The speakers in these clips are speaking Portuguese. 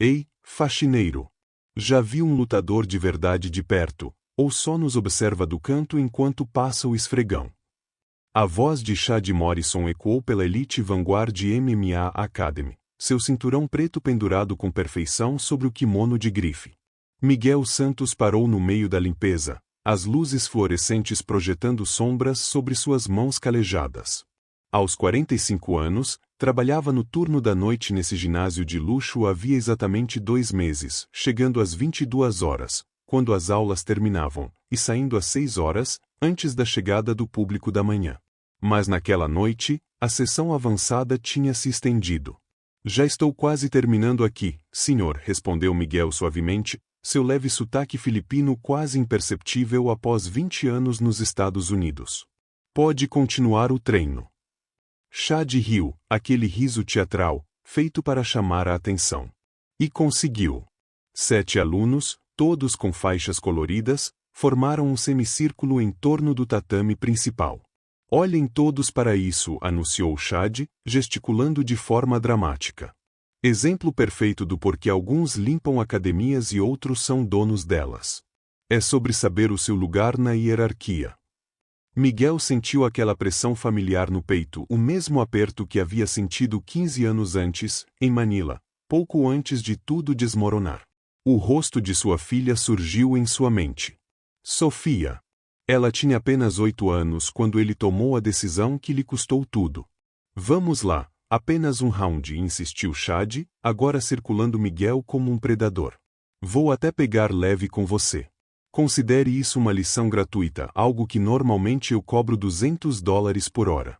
Ei, faxineiro! Já viu um lutador de verdade de perto, ou só nos observa do canto enquanto passa o esfregão? A voz de Chad Morrison ecoou pela Elite Vanguard MMA Academy, seu cinturão preto pendurado com perfeição sobre o kimono de grife. Miguel Santos parou no meio da limpeza, as luzes fluorescentes projetando sombras sobre suas mãos calejadas. Aos 45 anos, trabalhava no turno da noite nesse ginásio de luxo havia exatamente 2 meses, chegando às 22 horas, quando as aulas terminavam, e saindo às 6 horas, antes da chegada do público da manhã. Mas naquela noite, a sessão avançada tinha se estendido. Já estou quase terminando aqui, senhor, respondeu Miguel suavemente, seu leve sotaque filipino quase imperceptível após 20 anos nos Estados Unidos. Pode continuar o treino. Chad riu, aquele riso teatral, feito para chamar a atenção. E conseguiu. 7 alunos, todos com faixas coloridas, formaram um semicírculo em torno do tatame principal. Olhem todos para isso, anunciou Chad, gesticulando de forma dramática. Exemplo perfeito do porquê alguns limpam academias e outros são donos delas. É sobre saber o seu lugar na hierarquia. Miguel sentiu aquela pressão familiar no peito, o mesmo aperto que havia sentido 15 anos antes, em Manila, pouco antes de tudo desmoronar. O rosto de sua filha surgiu em sua mente. Sofia. Ela tinha apenas 8 anos quando ele tomou a decisão que lhe custou tudo. Vamos lá, apenas um round, insistiu Chad, agora circulando Miguel como um predador. Vou até pegar leve com você. Considere isso uma lição gratuita, algo que normalmente eu cobro $200 por hora.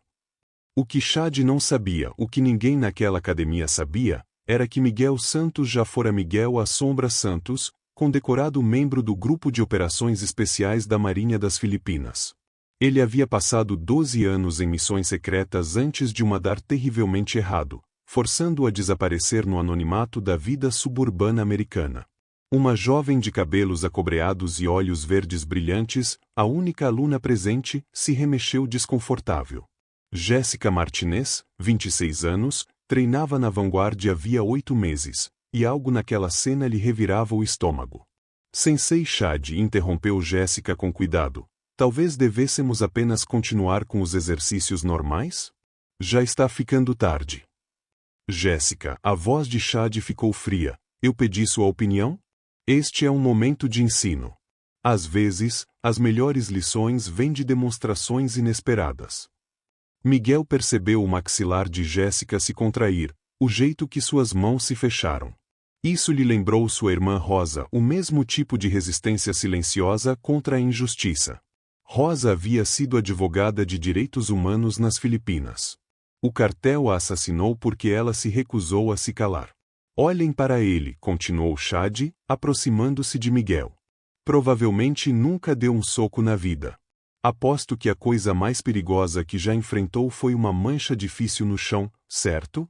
O que Chad não sabia, o que ninguém naquela academia sabia, era que Miguel Santos já fora Miguel A Sombra Santos, condecorado membro do Grupo de Operações Especiais da Marinha das Filipinas. Ele havia passado 12 anos em missões secretas antes de uma dar terrivelmente errado, forçando-o a desaparecer no anonimato da vida suburbana americana. Uma jovem de cabelos acobreados e olhos verdes brilhantes, a única aluna presente, se remexeu desconfortável. Jéssica Martinez, 26 anos, treinava na vanguarda havia 8 meses, e algo naquela cena lhe revirava o estômago. Sensei Chad interrompeu Jéssica com cuidado. Talvez devêssemos apenas continuar com os exercícios normais? Já está ficando tarde. Jéssica, a voz de Chad ficou fria. Eu pedi sua opinião? Este é um momento de ensino. Às vezes, as melhores lições vêm de demonstrações inesperadas. Miguel percebeu o maxilar de Jéssica se contrair, o jeito que suas mãos se fecharam. Isso lhe lembrou sua irmã Rosa, o mesmo tipo de resistência silenciosa contra a injustiça. Rosa havia sido advogada de direitos humanos nas Filipinas. O cartel a assassinou porque ela se recusou a se calar. Olhem para ele, continuou Chad, aproximando-se de Miguel. Provavelmente nunca deu um soco na vida. Aposto que a coisa mais perigosa que já enfrentou foi uma mancha difícil no chão, certo?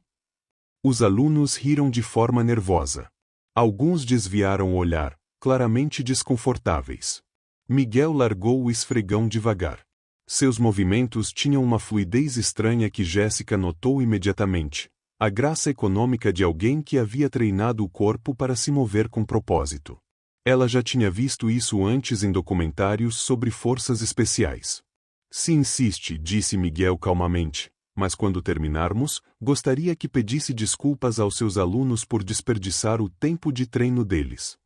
Os alunos riram de forma nervosa. Alguns desviaram o olhar, claramente desconfortáveis. Miguel largou o esfregão devagar. Seus movimentos tinham uma fluidez estranha que Jéssica notou imediatamente. A graça econômica de alguém que havia treinado o corpo para se mover com propósito. Ela já tinha visto isso antes em documentários sobre forças especiais. Se insiste, disse Miguel calmamente, mas quando terminarmos, gostaria que pedisse desculpas aos seus alunos por desperdiçar o tempo de treino deles.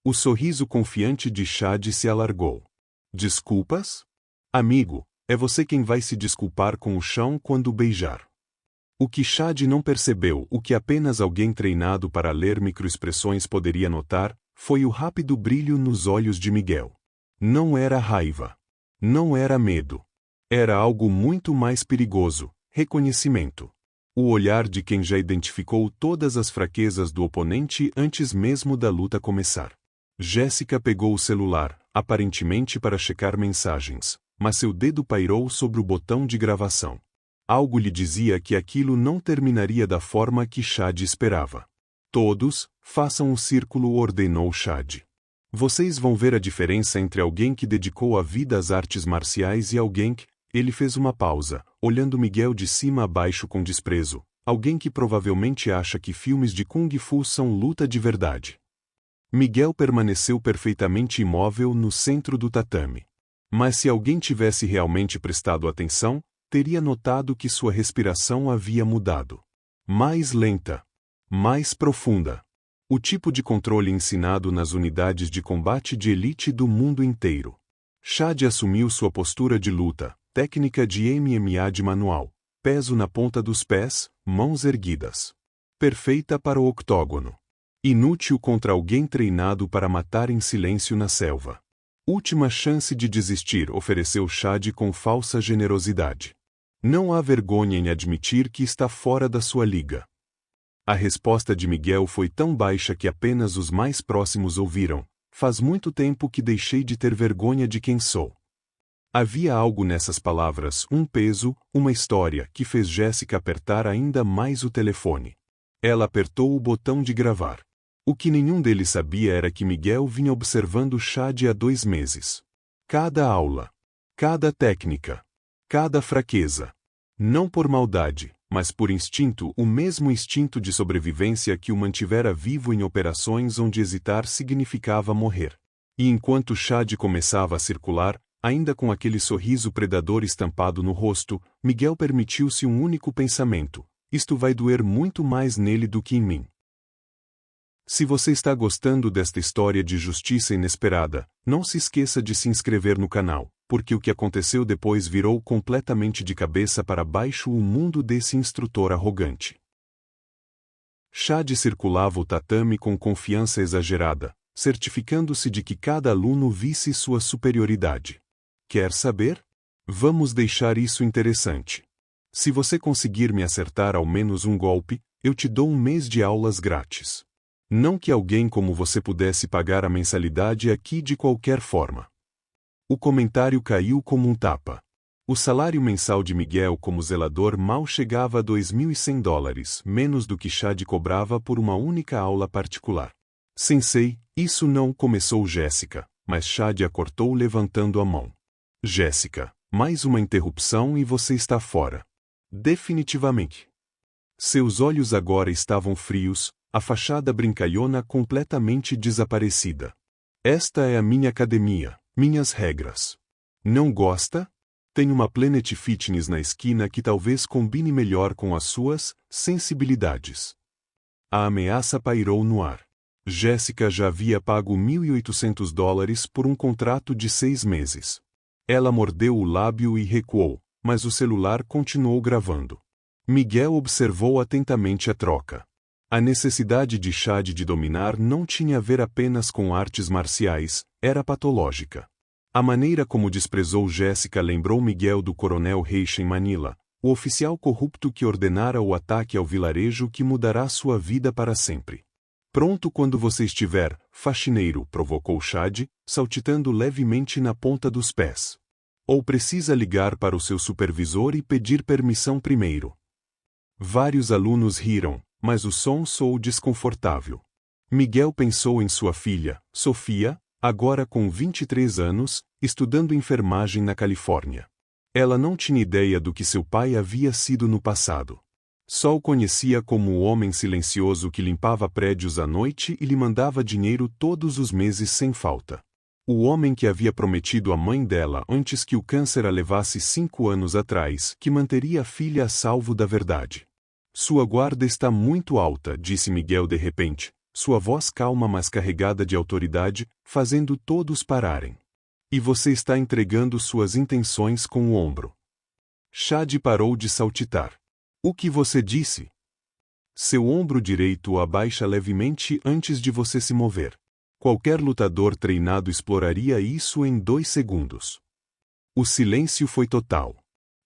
O sorriso confiante de Chad se alargou. Desculpas? Amigo, é você quem vai se desculpar com o chão quando o beijar. O que Chad não percebeu, o que apenas alguém treinado para ler microexpressões poderia notar, foi o rápido brilho nos olhos de Miguel. Não era raiva. Não era medo. Era algo muito mais perigoso, reconhecimento. O olhar de quem já identificou todas as fraquezas do oponente antes mesmo da luta começar. Jéssica pegou o celular, aparentemente para checar mensagens, mas seu dedo pairou sobre o botão de gravação. Algo lhe dizia que aquilo não terminaria da forma que Chad esperava. Todos, façam um círculo, ordenou Chad. Vocês vão ver a diferença entre alguém que dedicou a vida às artes marciais e alguém que... Ele fez uma pausa, olhando Miguel de cima a baixo com desprezo. alguém que provavelmente acha que filmes de Kung Fu são luta de verdade. Miguel permaneceu perfeitamente imóvel no centro do tatame. Mas se alguém tivesse realmente prestado atenção, teria notado que sua respiração havia mudado. Mais lenta. Mais profunda. O tipo de controle ensinado nas unidades de combate de elite do mundo inteiro. Chad assumiu sua postura de luta, técnica de MMA de manual, peso na ponta dos pés, mãos erguidas. Perfeita para o octógono. Inútil contra alguém treinado para matar em silêncio na selva. Última chance de desistir, ofereceu Chad com falsa generosidade. Não há vergonha em admitir que está fora da sua liga. A resposta de Miguel foi tão baixa que apenas os mais próximos ouviram. Faz muito tempo que deixei de ter vergonha de quem sou. Havia algo nessas palavras, um peso, uma história, que fez Jéssica apertar ainda mais o telefone. Ela apertou o botão de gravar. O que nenhum deles sabia era que Miguel vinha observando Chad há 2 meses. Cada aula. Cada técnica. Cada fraqueza. Não por maldade, mas por instinto, o mesmo instinto de sobrevivência que o mantivera vivo em operações onde hesitar significava morrer. E enquanto Chad começava a circular, ainda com aquele sorriso predador estampado no rosto, Miguel permitiu-se um único pensamento: isto vai doer muito mais nele do que em mim. Se você está gostando desta história de justiça inesperada, não se esqueça de se inscrever no canal, porque o que aconteceu depois virou completamente de cabeça para baixo o mundo desse instrutor arrogante. Chad circulava o tatame com confiança exagerada, certificando-se de que cada aluno visse sua superioridade. Quer saber? Vamos deixar isso interessante. Se você conseguir me acertar ao menos um golpe, eu te dou 1 mês de aulas grátis. Não que alguém como você pudesse pagar a mensalidade aqui de qualquer forma. O comentário caiu como um tapa. O salário mensal de Miguel como zelador mal chegava a $2.100, menos do que Chad cobrava por uma única aula particular. Sensei, isso não, começou Jéssica, mas Chad a cortou levantando a mão. Jéssica, mais uma interrupção e você está fora. Definitivamente. Seus olhos agora estavam frios, a fachada brincalhona completamente desaparecida. Esta é a minha academia, minhas regras. Não gosta? Tem uma Planet Fitness na esquina que talvez combine melhor com as suas sensibilidades. A ameaça pairou no ar. Jéssica já havia pago $1.800 por um contrato de 6 meses. Ela mordeu o lábio e recuou, mas o celular continuou gravando. Miguel observou atentamente a troca. A necessidade de Chad de dominar não tinha a ver apenas com artes marciais, era patológica. A maneira como desprezou Jéssica lembrou Miguel do coronel Reich em Manila, o oficial corrupto que ordenara o ataque ao vilarejo que mudará sua vida para sempre. Pronto quando você estiver, faxineiro, provocou Chad, saltitando levemente na ponta dos pés. Ou precisa ligar para o seu supervisor e pedir permissão primeiro. Vários alunos riram, mas o som soou desconfortável. Miguel pensou em sua filha, Sofia, agora com 23 anos, estudando enfermagem na Califórnia. Ela não tinha ideia do que seu pai havia sido no passado. Só o conhecia como o homem silencioso que limpava prédios à noite e lhe mandava dinheiro todos os meses sem falta. O homem que havia prometido à mãe dela antes que o câncer a levasse 5 anos atrás, que manteria a filha a salvo da verdade. Sua guarda está muito alta, disse Miguel de repente, sua voz calma mas carregada de autoridade, fazendo todos pararem. E você está entregando suas intenções com o ombro. Chad parou de saltitar. O que você disse? Seu ombro direito o abaixa levemente antes de você se mover. Qualquer lutador treinado exploraria isso em 2 segundos. O silêncio foi total.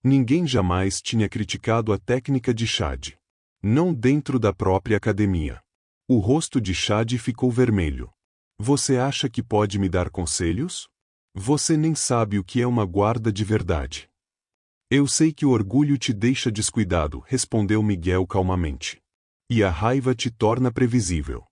Ninguém jamais tinha criticado a técnica de Chad. Não dentro da própria academia. O rosto de Chad ficou vermelho. Você acha que pode me dar conselhos? Você nem sabe o que é uma guarda de verdade. Eu sei que o orgulho te deixa descuidado, respondeu Miguel calmamente. E a raiva te torna previsível.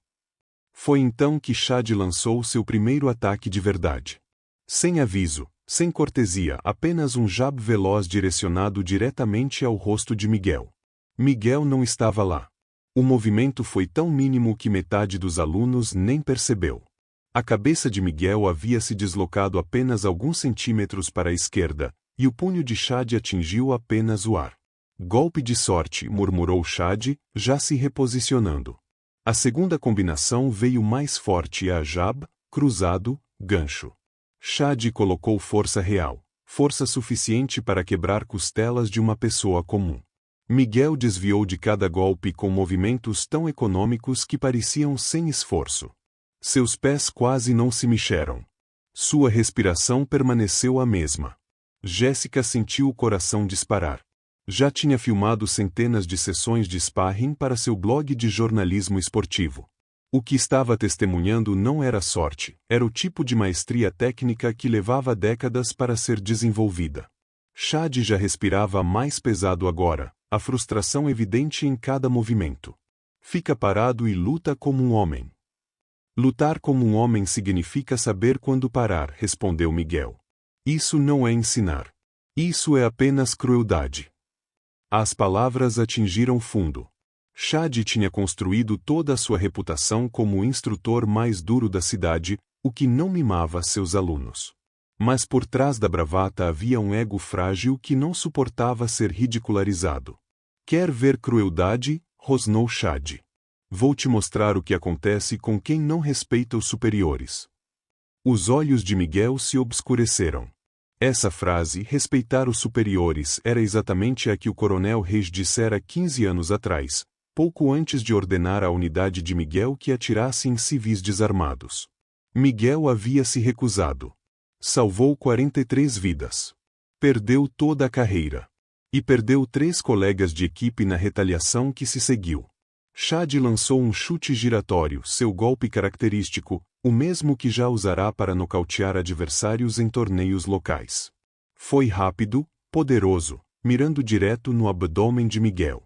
Foi então que Chad lançou seu primeiro ataque de verdade. Sem aviso, sem cortesia, apenas um jab veloz direcionado diretamente ao rosto de Miguel. Miguel não estava lá. O movimento foi tão mínimo que metade dos alunos nem percebeu. A cabeça de Miguel havia se deslocado apenas alguns centímetros para a esquerda, e o punho de Chad atingiu apenas o ar. Golpe de sorte, murmurou Chad, já se reposicionando. A segunda combinação veio mais forte a jab, cruzado, gancho. Chad colocou força real, força suficiente para quebrar costelas de uma pessoa comum. Miguel desviou de cada golpe com movimentos tão econômicos que pareciam sem esforço. Seus pés quase não se mexeram. Sua respiração permaneceu a mesma. Jéssica sentiu o coração disparar. Já tinha filmado centenas de sessões de sparring para seu blog de jornalismo esportivo. O que estava testemunhando não era sorte, era o tipo de maestria técnica que levava décadas para ser desenvolvida. Chad já respirava mais pesado agora, a frustração evidente em cada movimento. Fica parado e luta como um homem. Lutar como um homem significa saber quando parar, respondeu Miguel. Isso não é ensinar. Isso é apenas crueldade. As palavras atingiram fundo. Chad tinha construído toda a sua reputação como o instrutor mais duro da cidade, o que não mimava seus alunos. Mas por trás da bravata havia um ego frágil que não suportava ser ridicularizado. Quer ver crueldade? Rosnou Chad. Vou te mostrar o que acontece com quem não respeita os superiores. Os olhos de Miguel se obscureceram. Essa frase, respeitar os superiores, era exatamente a que o coronel Reis dissera 15 anos atrás, pouco antes de ordenar à unidade de Miguel que atirasse em civis desarmados. Miguel havia se recusado. Salvou 43 vidas. Perdeu toda a carreira. E perdeu 3 colegas de equipe na retaliação que se seguiu. Chad lançou um chute giratório, seu golpe característico, o mesmo que já usará para nocautear adversários em torneios locais. Foi rápido, poderoso, mirando direto no abdômen de Miguel.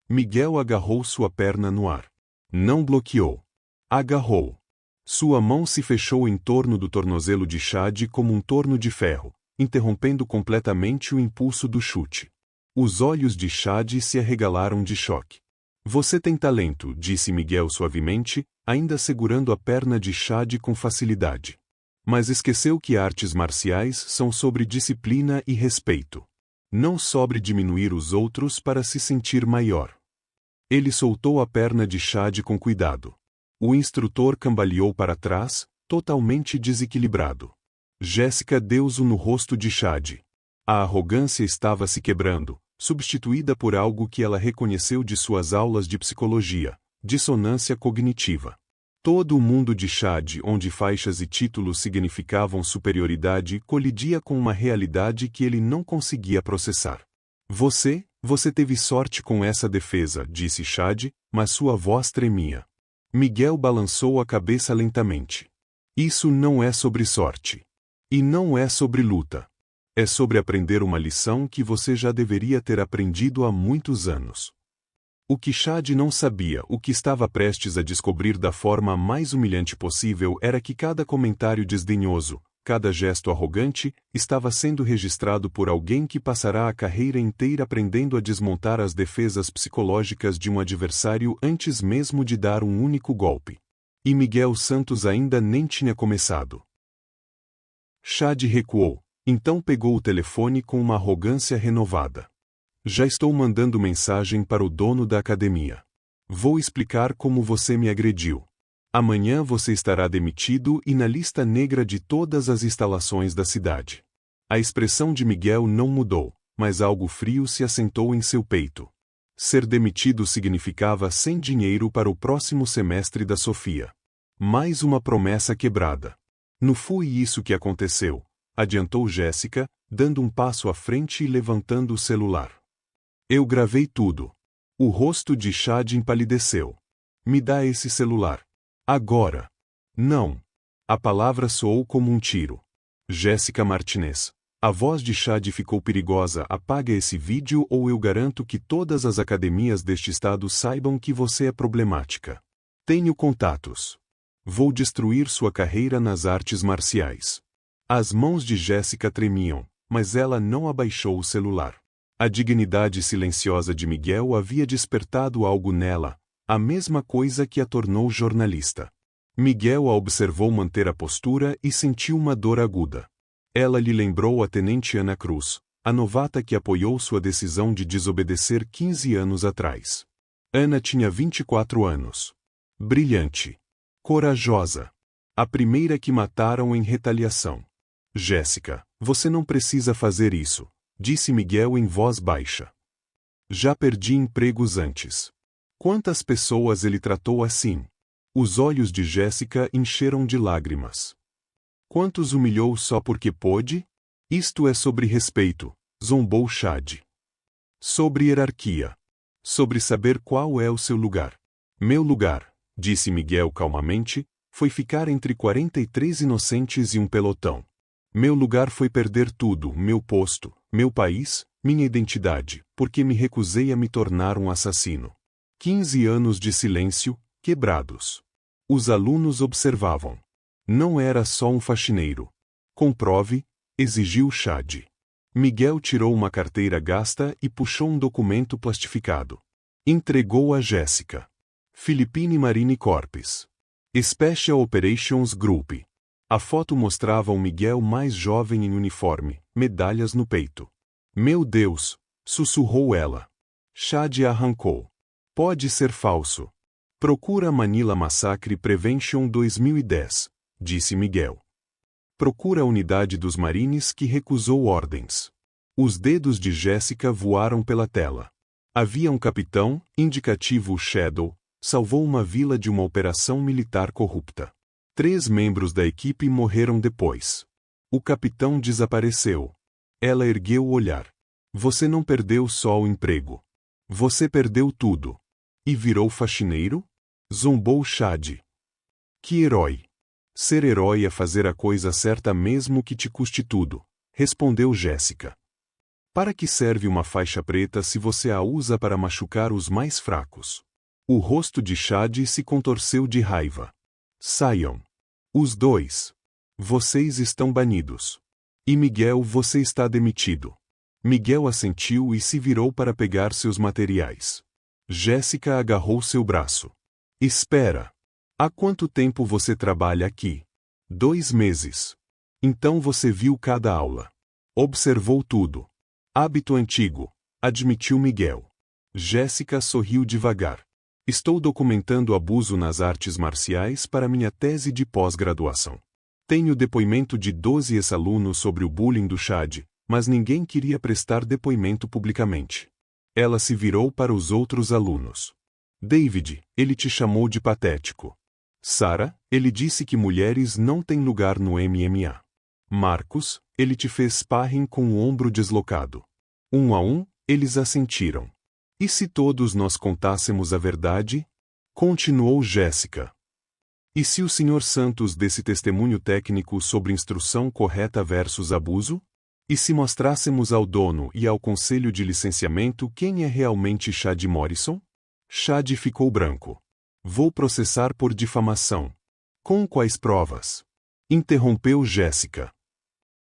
Miguel agarrou sua perna no ar. Não bloqueou. Agarrou. Sua mão se fechou em torno do tornozelo de Chad como um torno de ferro, interrompendo completamente o impulso do chute. Os olhos de Chad se arregalaram de choque. Você tem talento, disse Miguel suavemente, ainda segurando a perna de Chad com facilidade. Mas esqueceu que artes marciais são sobre disciplina e respeito. Não sobre diminuir os outros para se sentir maior. Ele soltou a perna de Chad com cuidado. O instrutor cambaleou para trás, totalmente desequilibrado. Jéssica deu-o no rosto de Chad. A arrogância estava se quebrando, substituída por algo que ela reconheceu de suas aulas de psicologia, dissonância cognitiva. Todo o mundo de Chad, onde faixas e títulos significavam superioridade, colidia com uma realidade que ele não conseguia processar. Você teve sorte com essa defesa, disse Chad, mas sua voz tremia. Miguel balançou a cabeça lentamente. Isso não é sobre sorte. E não é sobre luta. É sobre aprender uma lição que você já deveria ter aprendido há muitos anos. O que Chad não sabia, o que estava prestes a descobrir da forma mais humilhante possível era que cada comentário desdenhoso, cada gesto arrogante, estava sendo registrado por alguém que passará a carreira inteira aprendendo a desmontar as defesas psicológicas de um adversário antes mesmo de dar um único golpe. E Miguel Santos ainda nem tinha começado. Chad recuou. Então pegou o telefone com uma arrogância renovada. Já estou mandando mensagem para o dono da academia. Vou explicar como você me agrediu. Amanhã você estará demitido e na lista negra de todas as instalações da cidade. A expressão de Miguel não mudou, mas algo frio se assentou em seu peito. Ser demitido significava sem dinheiro para o próximo semestre da Sofia. Mais uma promessa quebrada. Não foi isso que aconteceu. Adiantou Jéssica, dando um passo à frente e levantando o celular. Eu gravei tudo. O rosto de Chad empalideceu. Me dá esse celular. Agora. Não. A palavra soou como um tiro. Jéssica Martinez. A voz de Chad ficou perigosa. Apaga esse vídeo ou eu garanto que todas as academias deste estado saibam que você é problemática. Tenho contatos. Vou destruir sua carreira nas artes marciais. As mãos de Jéssica tremiam, mas ela não abaixou o celular. A dignidade silenciosa de Miguel havia despertado algo nela, a mesma coisa que a tornou jornalista. Miguel a observou manter a postura e sentiu uma dor aguda. Ela lhe lembrou a tenente Ana Cruz, a novata que apoiou sua decisão de desobedecer 15 anos atrás. Ana tinha 24 anos. Brilhante. Corajosa. A primeira que mataram em retaliação. Jéssica, você não precisa fazer isso, disse Miguel em voz baixa. Já perdi empregos antes. Quantas pessoas ele tratou assim? Os olhos de Jéssica encheram de lágrimas. Quantos humilhou só porque pôde? Isto é sobre respeito, zombou Chad. Sobre hierarquia. Sobre saber qual é o seu lugar. Meu lugar, disse Miguel calmamente, foi ficar entre 43 inocentes e um pelotão. Meu lugar foi perder tudo, meu posto, meu país, minha identidade, porque me recusei a me tornar um assassino. 15 anos de silêncio, quebrados. Os alunos observavam. Não era só um faxineiro. Comprove, exigiu Chad. Miguel tirou uma carteira gasta e puxou um documento plastificado. Entregou a Jéssica. Philippine Marine Corps. Special Operations Group. A foto mostrava um Miguel mais jovem em uniforme, medalhas no peito. Meu Deus, sussurrou ela. Chad arrancou. Pode ser falso. Procura Manila Massacre Prevention 2010, disse Miguel. Procura a unidade dos Marines que recusou ordens. Os dedos de Jéssica voaram pela tela. Havia um capitão, indicativo Shadow, salvou uma vila de uma operação militar corrupta. 3 membros da equipe morreram depois. O capitão desapareceu. Ela ergueu o olhar. Você não perdeu só o emprego. Você perdeu tudo. E virou faxineiro? Zombou Chad. Que herói. Ser herói é fazer a coisa certa mesmo que te custe tudo, respondeu Jéssica. Para que serve uma faixa preta se você a usa para machucar os mais fracos? O rosto de Chad se contorceu de raiva. Saiam. Os dois. Vocês estão banidos. E Miguel, você está demitido. Miguel assentiu e se virou para pegar seus materiais. Jéssica agarrou seu braço. Espera. Há quanto tempo você trabalha aqui? 2 meses. Então você viu cada aula. Observou tudo. Hábito antigo, admitiu Miguel. Jéssica sorriu devagar. Estou documentando abuso nas artes marciais para minha tese de pós-graduação. Tenho depoimento de 12 ex-alunos sobre o bullying do Chad, mas ninguém queria prestar depoimento publicamente. Ela se virou para os outros alunos. David, ele te chamou de patético. Sarah, ele disse que mulheres não têm lugar no MMA. Marcos, ele te fez sparring com o ombro deslocado. 1 a 1, eles assentiram. E se todos nós contássemos a verdade? Continuou Jéssica. E se o Sr. Santos desse testemunho técnico sobre instrução correta versus abuso? E se mostrássemos ao dono e ao conselho de licenciamento quem é realmente Chad Morrison? Chad ficou branco. Vou processar por difamação. Com quais provas? Interrompeu Jéssica.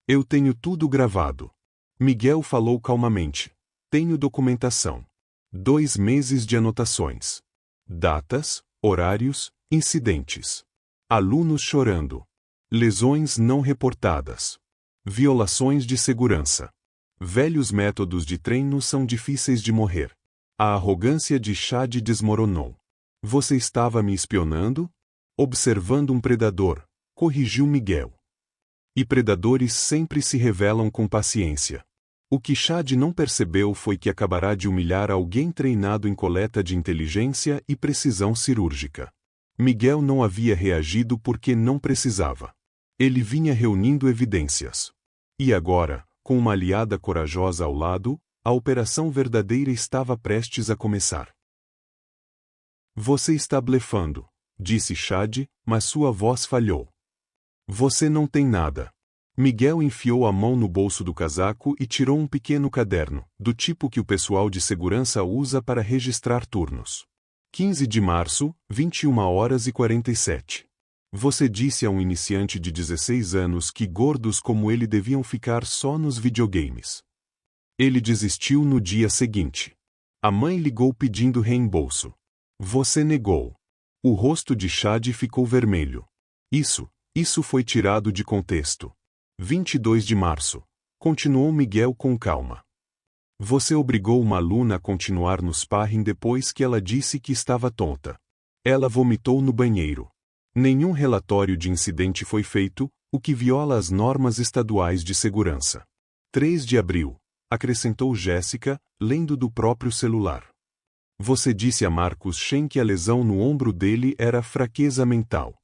Eu tenho tudo gravado. Miguel falou calmamente. Tenho documentação. 2 meses de anotações. Datas, horários, incidentes. Alunos chorando. Lesões não reportadas. Violações de segurança. Velhos métodos de treino são difíceis de morrer. A arrogância de Chad desmoronou. Você estava me espionando? Observando um predador, corrigiu Miguel. E predadores sempre se revelam com paciência. O que Chad não percebeu foi que acabará de humilhar alguém treinado em coleta de inteligência e precisão cirúrgica. Miguel não havia reagido porque não precisava. Ele vinha reunindo evidências. E agora, com uma aliada corajosa ao lado, a operação verdadeira estava prestes a começar. Você está blefando, disse Chad, mas sua voz falhou. Você não tem nada. Miguel enfiou a mão no bolso do casaco e tirou um pequeno caderno, do tipo que o pessoal de segurança usa para registrar turnos. 15 de março, 21h47. Você disse a um iniciante de 16 anos que gordos como ele deviam ficar só nos videogames. Ele desistiu no dia seguinte. A mãe ligou pedindo reembolso. Você negou. O rosto de Chad ficou vermelho. Isso foi tirado de contexto. 22 de março. Continuou Miguel com calma. Você obrigou uma aluna a continuar no sparring depois que ela disse que estava tonta. Ela vomitou no banheiro. Nenhum relatório de incidente foi feito, o que viola as normas estaduais de segurança. 3 de abril. Acrescentou Jéssica, lendo do próprio celular. Você disse a Marcos Shen que a lesão no ombro dele era fraqueza mental.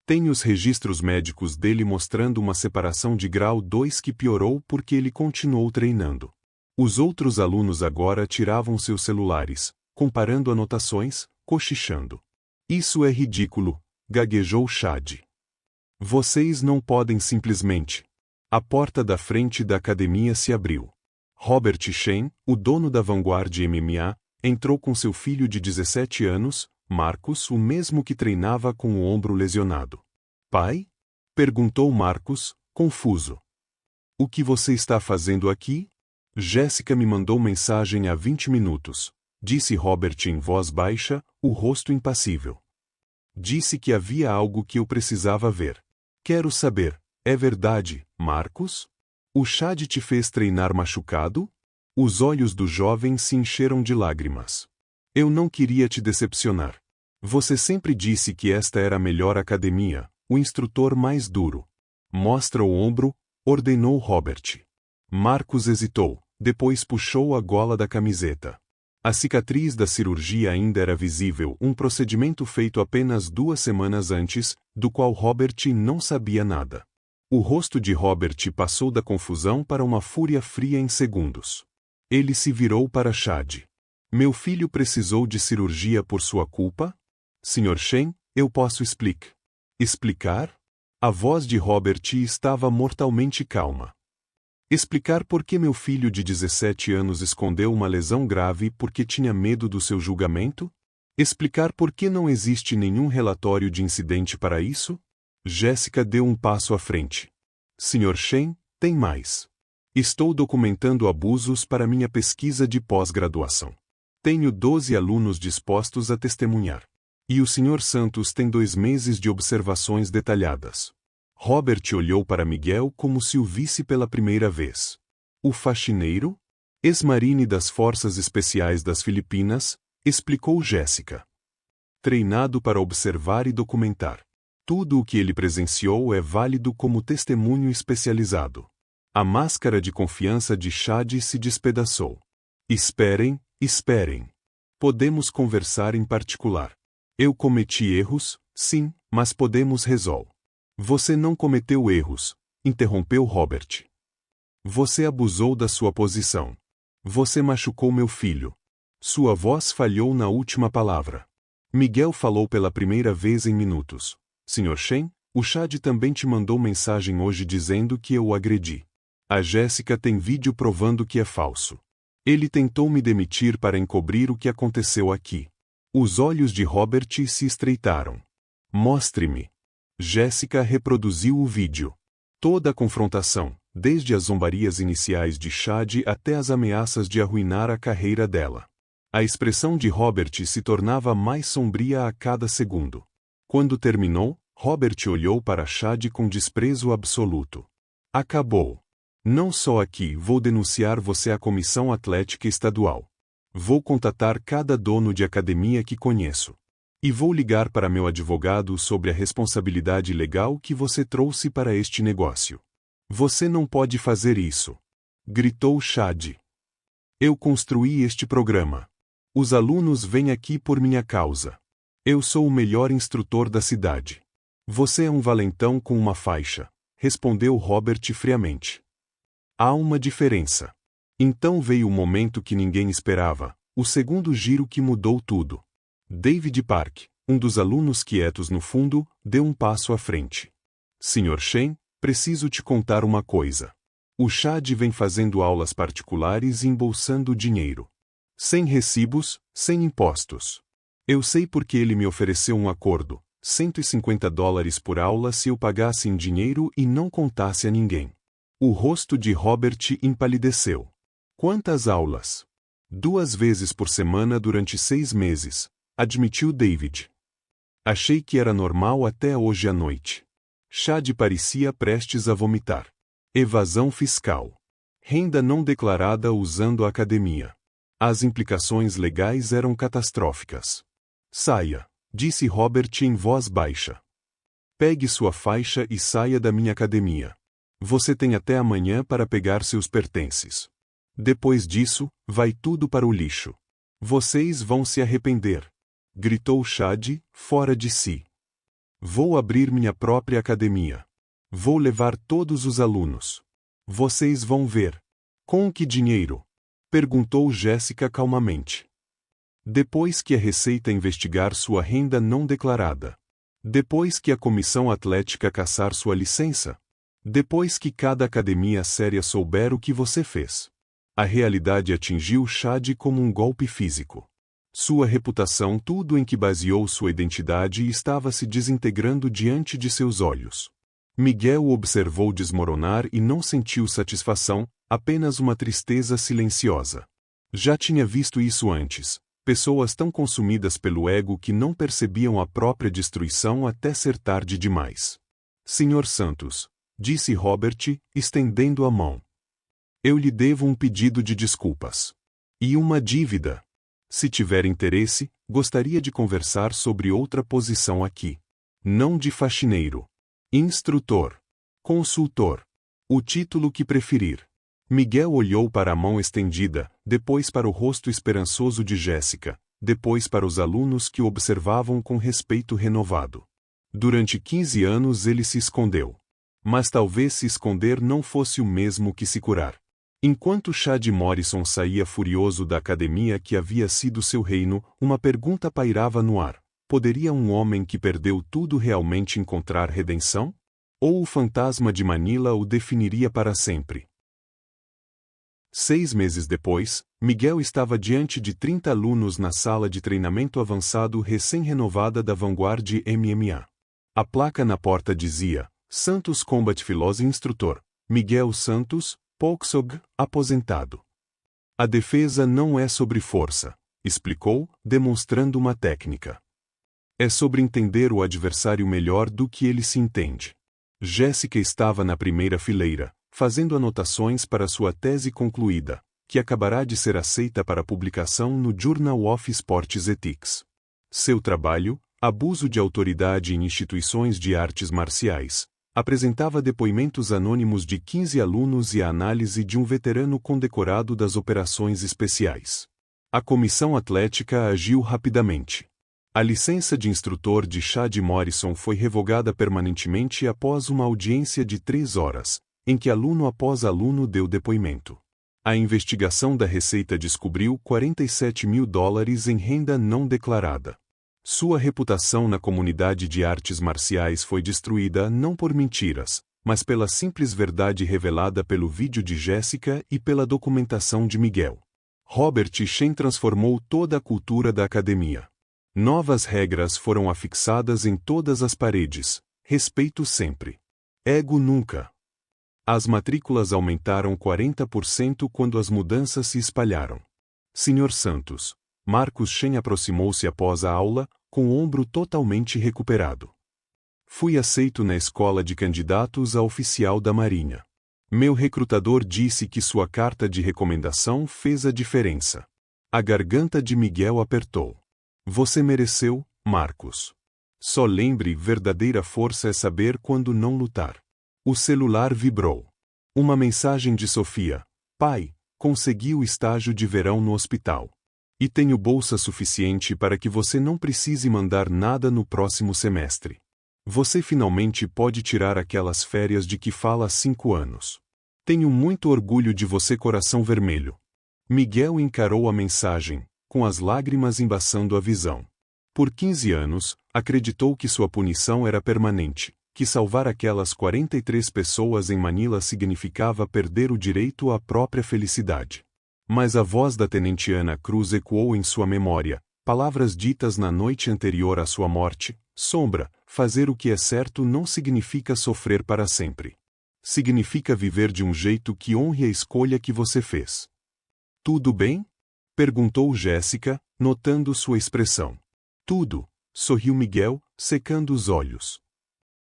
Tem os registros médicos dele mostrando uma separação de grau 2 que piorou porque ele continuou treinando. Os outros alunos agora tiravam seus celulares, comparando anotações, cochichando. Isso é ridículo, gaguejou Chad. Vocês não podem simplesmente. A porta da frente da academia se abriu. Robert Shen, o dono da Vanguard MMA, entrou com seu filho de 17 anos, Marcos, o mesmo que treinava com o ombro lesionado. Pai? Perguntou Marcos, confuso. O que você está fazendo aqui? Jéssica me mandou mensagem há 20 minutos, disse Robert em voz baixa, o rosto impassível. Disse que havia algo que eu precisava ver. Quero saber, é verdade, Marcos? O Chad te fez treinar machucado? Os olhos do jovem se encheram de lágrimas. Eu não queria te decepcionar. Você sempre disse que esta era a melhor academia, o instrutor mais duro. Mostra o ombro, ordenou Robert. Marcos hesitou, depois puxou a gola da camiseta. A cicatriz da cirurgia ainda era visível, um procedimento feito apenas 2 semanas antes, do qual Robert não sabia nada. O rosto de Robert passou da confusão para uma fúria fria em segundos. Ele se virou para Chad. Meu filho precisou de cirurgia por sua culpa? Sr. Shen, eu posso explicar. Explicar? A voz de Robert estava mortalmente calma. Explicar por que meu filho de 17 anos escondeu uma lesão grave porque tinha medo do seu julgamento? Explicar por que não existe nenhum relatório de incidente para isso? Jéssica deu um passo à frente. Sr. Shen, tem mais. Estou documentando abusos para minha pesquisa de pós-graduação. Tenho 12 alunos dispostos a testemunhar. E o Sr. Santos tem 2 meses de observações detalhadas. Robert olhou para Miguel como se o visse pela primeira vez. O faxineiro? Ex-marine das Forças Especiais das Filipinas, explicou Jéssica. Treinado para observar e documentar. Tudo o que ele presenciou é válido como testemunho especializado. A máscara de confiança de Chad se despedaçou. Esperem. Podemos conversar em particular. Eu cometi erros, sim, mas podemos resolver. Você não cometeu erros, interrompeu Robert. Você abusou da sua posição. Você machucou meu filho. Sua voz falhou na última palavra. Miguel falou pela primeira vez em minutos. Sr. Shen, o Chad também te mandou mensagem hoje dizendo que eu o agredi. A Jéssica tem vídeo provando que é falso. Ele tentou me demitir para encobrir o que aconteceu aqui. Os olhos de Robert se estreitaram. Mostre-me. Jéssica reproduziu o vídeo. Toda a confrontação, desde as zombarias iniciais de Chad até as ameaças de arruinar a carreira dela. A expressão de Robert se tornava mais sombria a cada segundo. Quando terminou, Robert olhou para Chad com desprezo absoluto. Acabou. Não só aqui vou denunciar você à Comissão Atlética Estadual. Vou contatar cada dono de academia que conheço. E vou ligar para meu advogado sobre a responsabilidade legal que você trouxe para este negócio. Você não pode fazer isso. Gritou Chad. Eu construí este programa. Os alunos vêm aqui por minha causa. Eu sou o melhor instrutor da cidade. Você é um valentão com uma faixa, respondeu Robert friamente. Há uma diferença. Então veio o momento que ninguém esperava, o segundo giro que mudou tudo. David Park, um dos alunos quietos no fundo, deu um passo à frente. Sr. Shen, preciso te contar uma coisa. O Chad vem fazendo aulas particulares e embolsando dinheiro. Sem recibos, sem impostos. Eu sei porque ele me ofereceu um acordo, $150 por aula se eu pagasse em dinheiro e não contasse a ninguém. O rosto de Robert empalideceu. Quantas aulas? 2 vezes por semana durante 6 meses, admitiu David. Achei que era normal até hoje à noite. Chad parecia prestes a vomitar. Evasão fiscal. Renda não declarada usando a academia. As implicações legais eram catastróficas. Saia, disse Robert em voz baixa. Pegue sua faixa e saia da minha academia. Você tem até amanhã para pegar seus pertences. Depois disso, vai tudo para o lixo. Vocês vão se arrepender. Gritou Chad, fora de si. Vou abrir minha própria academia. Vou levar todos os alunos. Vocês vão ver. Com que dinheiro? Perguntou Jéssica calmamente. Depois que a Receita investigar sua renda não declarada. Depois que a Comissão Atlética caçar sua licença. Depois que cada academia séria souber o que você fez. A realidade atingiu Chad como um golpe físico. Sua reputação, tudo em que baseou sua identidade, estava se desintegrando diante de seus olhos. Miguel o observou desmoronar e não sentiu satisfação, apenas uma tristeza silenciosa. Já tinha visto isso antes. Pessoas tão consumidas pelo ego que não percebiam a própria destruição até ser tarde demais. Sr. Santos, disse Robert, estendendo a mão. Eu lhe devo um pedido de desculpas. E uma dívida. Se tiver interesse, gostaria de conversar sobre outra posição aqui. Não de faxineiro. Instrutor. Consultor. O título que preferir. Miguel olhou para a mão estendida, depois para o rosto esperançoso de Jéssica, depois para os alunos que o observavam com respeito renovado. Durante 15 anos ele se escondeu. Mas talvez se esconder não fosse o mesmo que se curar. Enquanto Chad Morrison saía furioso da academia que havia sido seu reino, uma pergunta pairava no ar. Poderia um homem que perdeu tudo realmente encontrar redenção? Ou o fantasma de Manila o definiria para sempre? 6 meses depois, Miguel estava diante de 30 alunos na sala de treinamento avançado recém-renovada da Vanguard MMA. A placa na porta dizia, Santos Combat Philosophy Instrutor, Miguel Santos, Polksog, aposentado. A defesa não é sobre força, explicou, demonstrando uma técnica. É sobre entender o adversário melhor do que ele se entende. Jéssica estava na primeira fileira, fazendo anotações para sua tese concluída, que acabará de ser aceita para publicação no Journal of Sports Ethics. Seu trabalho, Abuso de Autoridade em Instituições de Artes Marciais, apresentava depoimentos anônimos de 15 alunos e a análise de um veterano condecorado das operações especiais. A comissão atlética agiu rapidamente. A licença de instrutor de Chad Morrison foi revogada permanentemente após uma audiência de 3 horas, em que aluno após aluno deu depoimento. A investigação da Receita descobriu $47 mil em renda não declarada. Sua reputação na comunidade de artes marciais foi destruída não por mentiras, mas pela simples verdade revelada pelo vídeo de Jéssica e pela documentação de Miguel. Robert Shen transformou toda a cultura da academia. Novas regras foram afixadas em todas as paredes. Respeito sempre. Ego nunca. As matrículas aumentaram 40% quando as mudanças se espalharam. Sr. Santos. Marcos Shen aproximou-se após a aula, com o ombro totalmente recuperado. Fui aceito na escola de candidatos a oficial da Marinha. Meu recrutador disse que sua carta de recomendação fez a diferença. A garganta de Miguel apertou. Você mereceu, Marcos. Só lembre, verdadeira força é saber quando não lutar. O celular vibrou. Uma mensagem de Sofia. Pai, consegui o estágio de verão no hospital. E tenho bolsa suficiente para que você não precise mandar nada no próximo semestre. Você finalmente pode tirar aquelas férias de que fala há 5 anos. Tenho muito orgulho de você, coração vermelho. Miguel encarou a mensagem, com as lágrimas embaçando a visão. Por 15 anos, acreditou que sua punição era permanente, que salvar aquelas 43 pessoas em Manila significava perder o direito à própria felicidade. Mas a voz da tenente Ana Cruz ecoou em sua memória, palavras ditas na noite anterior à sua morte: Sombra, fazer o que é certo não significa sofrer para sempre. Significa viver de um jeito que honre a escolha que você fez. Tudo bem? Perguntou Jéssica, notando sua expressão. Tudo, sorriu Miguel, secando os olhos.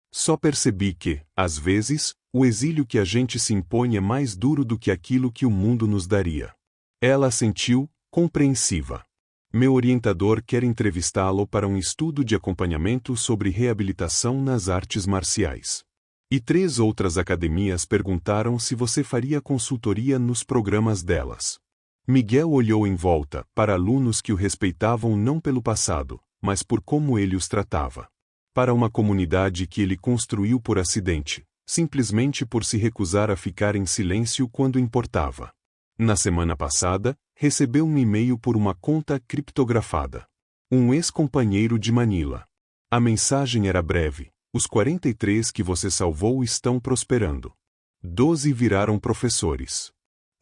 Só percebi que, às vezes, o exílio que a gente se impõe é mais duro do que aquilo que o mundo nos daria. Ela assentiu, compreensiva. Meu orientador quer entrevistá-lo para um estudo de acompanhamento sobre reabilitação nas artes marciais. E 3 outras academias perguntaram se você faria consultoria nos programas delas. Miguel olhou em volta, para alunos que o respeitavam não pelo passado, mas por como ele os tratava. Para uma comunidade que ele construiu por acidente, simplesmente por se recusar a ficar em silêncio quando importava. Na semana passada, recebeu um e-mail por uma conta criptografada. Um ex-companheiro de Manila. A mensagem era breve: os 43 que você salvou estão prosperando. 12 viraram professores.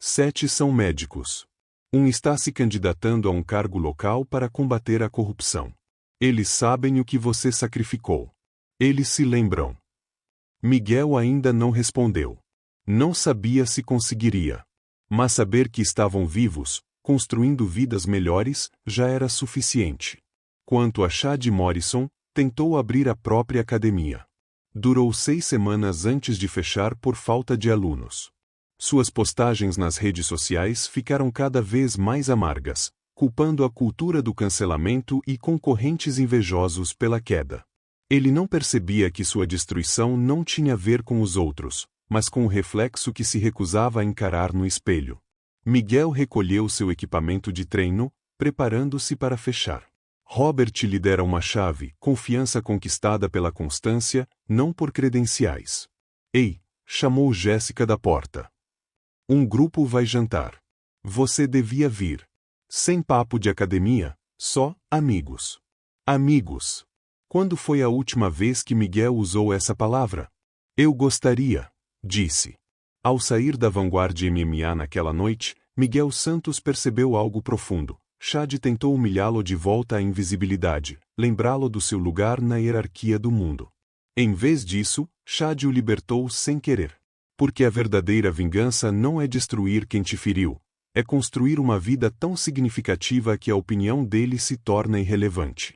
7 são médicos. Um está se candidatando a um cargo local para combater a corrupção. Eles sabem o que você sacrificou. Eles se lembram. Miguel ainda não respondeu. Não sabia se conseguiria. Mas saber que estavam vivos, construindo vidas melhores, já era suficiente. Quanto a Chad Morrison, tentou abrir a própria academia. Durou 6 semanas antes de fechar por falta de alunos. Suas postagens nas redes sociais ficaram cada vez mais amargas, culpando a cultura do cancelamento e concorrentes invejosos pela queda. Ele não percebia que sua destruição não tinha a ver com os outros, mas com o reflexo que se recusava a encarar no espelho. Miguel recolheu seu equipamento de treino, preparando-se para fechar. Robert lhe dera uma chave, confiança conquistada pela constância, não por credenciais. Ei, chamou Jéssica da porta. Um grupo vai jantar. Você devia vir. Sem papo de academia, só amigos. Amigos. Quando foi a última vez que Miguel usou essa palavra? Eu gostaria, disse. Ao sair da Vanguardia MMA naquela noite, Miguel Santos percebeu algo profundo. Chad tentou humilhá-lo de volta à invisibilidade, lembrá-lo do seu lugar na hierarquia do mundo. Em vez disso, Chad o libertou sem querer. Porque a verdadeira vingança não é destruir quem te feriu, é construir uma vida tão significativa que a opinião dele se torna irrelevante.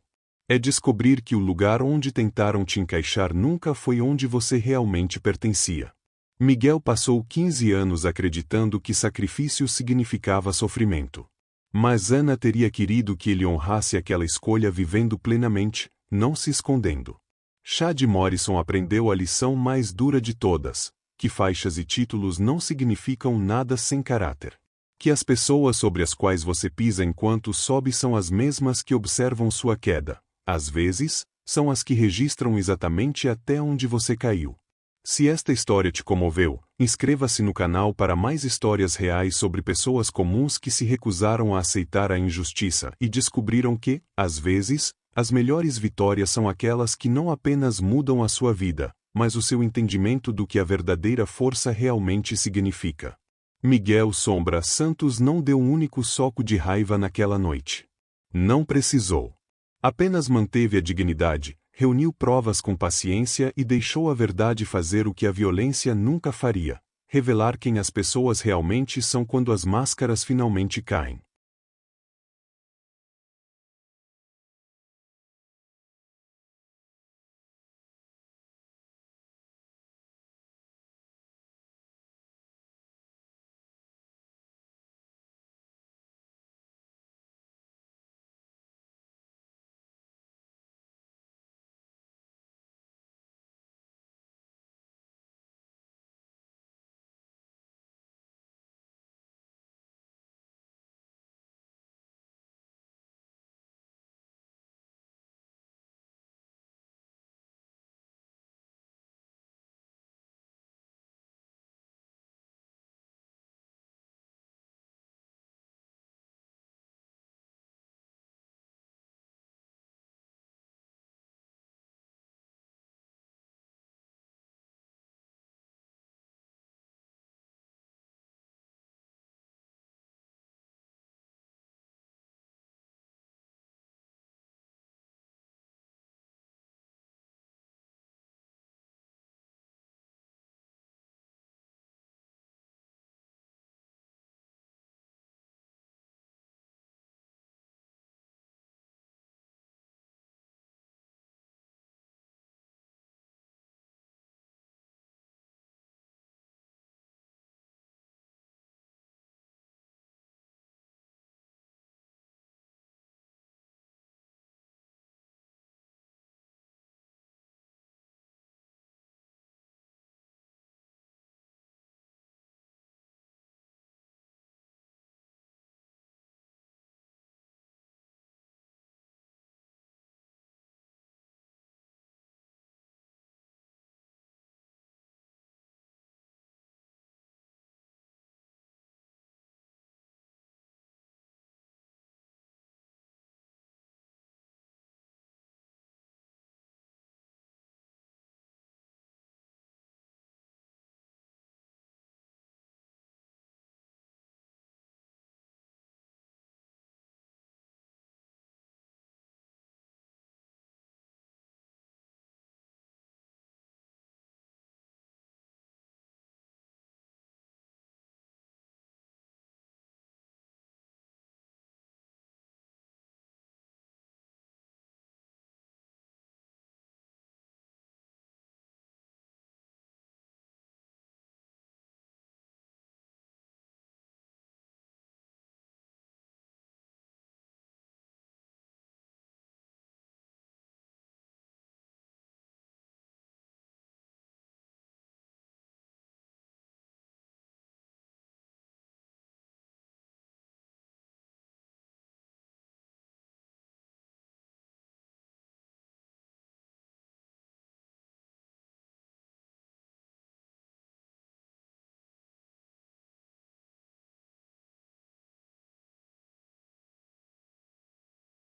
É descobrir que o lugar onde tentaram te encaixar nunca foi onde você realmente pertencia. Miguel passou 15 anos acreditando que sacrifício significava sofrimento. Mas Ana teria querido que ele honrasse aquela escolha vivendo plenamente, não se escondendo. Chad Morrison aprendeu a lição mais dura de todas, que faixas e títulos não significam nada sem caráter. Que as pessoas sobre as quais você pisa enquanto sobe são as mesmas que observam sua queda. Às vezes, são as que registram exatamente até onde você caiu. Se esta história te comoveu, inscreva-se no canal para mais histórias reais sobre pessoas comuns que se recusaram a aceitar a injustiça e descobriram que, às vezes, as melhores vitórias são aquelas que não apenas mudam a sua vida, mas o seu entendimento do que a verdadeira força realmente significa. Miguel Sombra Santos não deu um único soco de raiva naquela noite. Não precisou. Apenas manteve a dignidade, reuniu provas com paciência e deixou a verdade fazer o que a violência nunca faria: revelar quem as pessoas realmente são quando as máscaras finalmente caem.